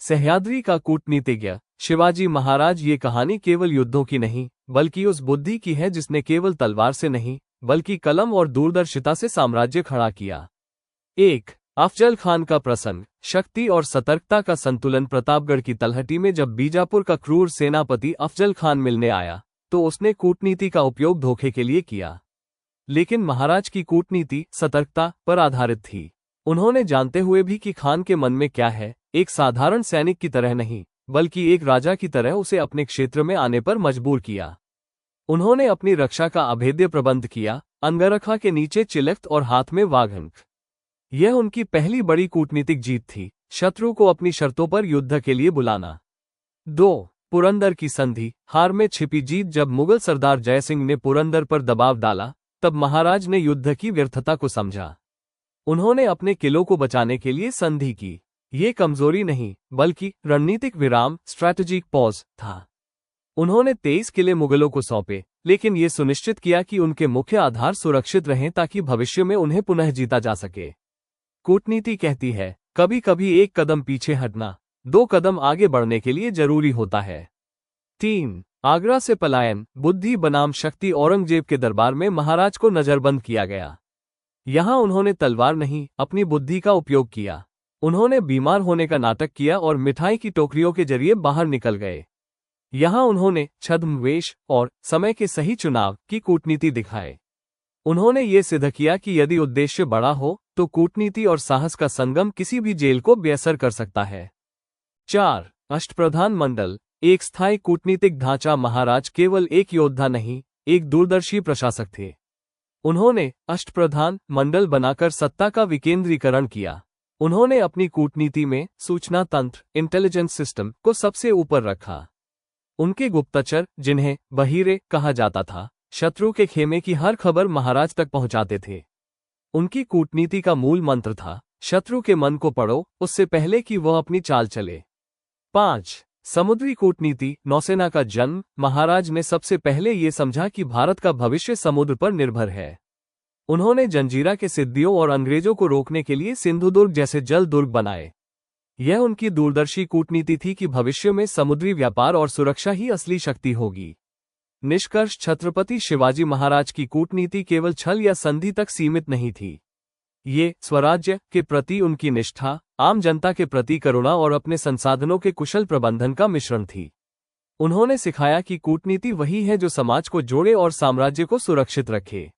सह्याद्री का कूटनीतिज्ञ शिवाजी महाराज। ये कहानी केवल युद्धों की नहीं, बल्कि उस बुद्धि की है जिसने केवल तलवार से नहीं, बल्कि कलम और दूरदर्शिता से साम्राज्य खड़ा किया। 1. अफजल खान का प्रसंग। शक्ति और सतर्कता का संतुलन। प्रतापगढ़ की तलहटी में जब बीजापुर का क्रूर सेनापति अफजल खान मिलने आया, तो उसने कूटनीति का उपयोग धोखे के लिए किया। लेकिन महाराज की कूटनीति सतर्कता पर आधारित थी। उन्होंने जानते हुए भी कि खान के मन में क्या है, एक साधारण सैनिक की तरह नहीं, बल्कि एक राजा की तरह उसे अपने क्षेत्र में आने पर मजबूर किया। उन्होंने अपनी रक्षा का अभेद्य प्रबंध किया, अंगरखा के नीचे चिलख्त और हाथ में वाघंक। यह उनकी पहली बड़ी कूटनीतिक जीत थी, शत्रु को अपनी शर्तों पर युद्ध के लिए बुलाना। 2. पुरंदर की संधि। हार में छिपी जीत। जब मुगल सरदार जयसिंह ने पुरंदर पर दबाव डाला, तब महाराज ने युद्ध की व्यर्थता को समझा। उन्होंने अपने किलों को बचाने के लिए संधि की। ये कमजोरी नहीं, बल्कि रणनीतिक विराम, स्ट्रैटेजिक पॉज था। उन्होंने 23 किले मुगलों को सौंपे, लेकिन ये सुनिश्चित किया कि उनके मुख्य आधार सुरक्षित रहें ताकि भविष्य में उन्हें पुनः जीता जा सके। कूटनीति कहती है, कभी कभी एक कदम पीछे हटना 2 कदम आगे बढ़ने के लिए जरूरी होता है। 3. आगरा से पलायन। बुद्धि बनाम शक्ति। औरंगजेब के दरबार में महाराज को नजरबंद किया गया। यहां उन्होंने तलवार नहीं, अपनी बुद्धि का उपयोग किया। उन्होंने बीमार होने का नाटक किया और मिठाई की टोकरियों के जरिए बाहर निकल गए। यहां उन्होंने छद्मवेश और समय के सही चुनाव की कूटनीति दिखाए। उन्होंने ये सिद्ध किया कि यदि उद्देश्य बड़ा हो, तो कूटनीति और साहस का संगम किसी भी जेल को बेअसर कर सकता है। 4. अष्टप्रधान मंडल। एक स्थायी कूटनीतिक ढांचा। महाराज केवल एक योद्धा नहीं, एक दूरदर्शी प्रशासक थे। उन्होंने अष्टप्रधान मंडल बनाकर सत्ता का विकेंद्रीकरण किया। उन्होंने अपनी कूटनीति में सूचना तंत्र, इंटेलिजेंस सिस्टम को सबसे ऊपर रखा। उनके गुप्तचर, जिन्हें बहीरे कहा जाता था, शत्रु के खेमे की हर खबर महाराज तक पहुंचाते थे। उनकी कूटनीति का मूल मंत्र था, शत्रु के मन को पढ़ो उससे पहले कि वह अपनी चाल चले। 5. समुद्री कूटनीति। नौसेना का जन्म। महाराज ने सबसे पहले ये समझा कि भारत का भविष्य समुद्र पर निर्भर है। उन्होंने जंजीरा के सिद्दियों और अंग्रेजों को रोकने के लिए सिंधुदुर्ग जैसे जल दुर्ग बनाए। यह उनकी दूरदर्शी कूटनीति थी कि भविष्य में समुद्री व्यापार और सुरक्षा ही असली शक्ति होगी। निष्कर्ष। छत्रपति शिवाजी महाराज की कूटनीति केवल छल या संधि तक सीमित नहीं थी। ये स्वराज्य के प्रति उनकी निष्ठा, आम जनता के प्रति करुणा और अपने संसाधनों के कुशल प्रबंधन का मिश्रण थी। उन्होंने सिखाया कि कूटनीति वही है जो समाज को जोड़े और साम्राज्य को सुरक्षित रखे।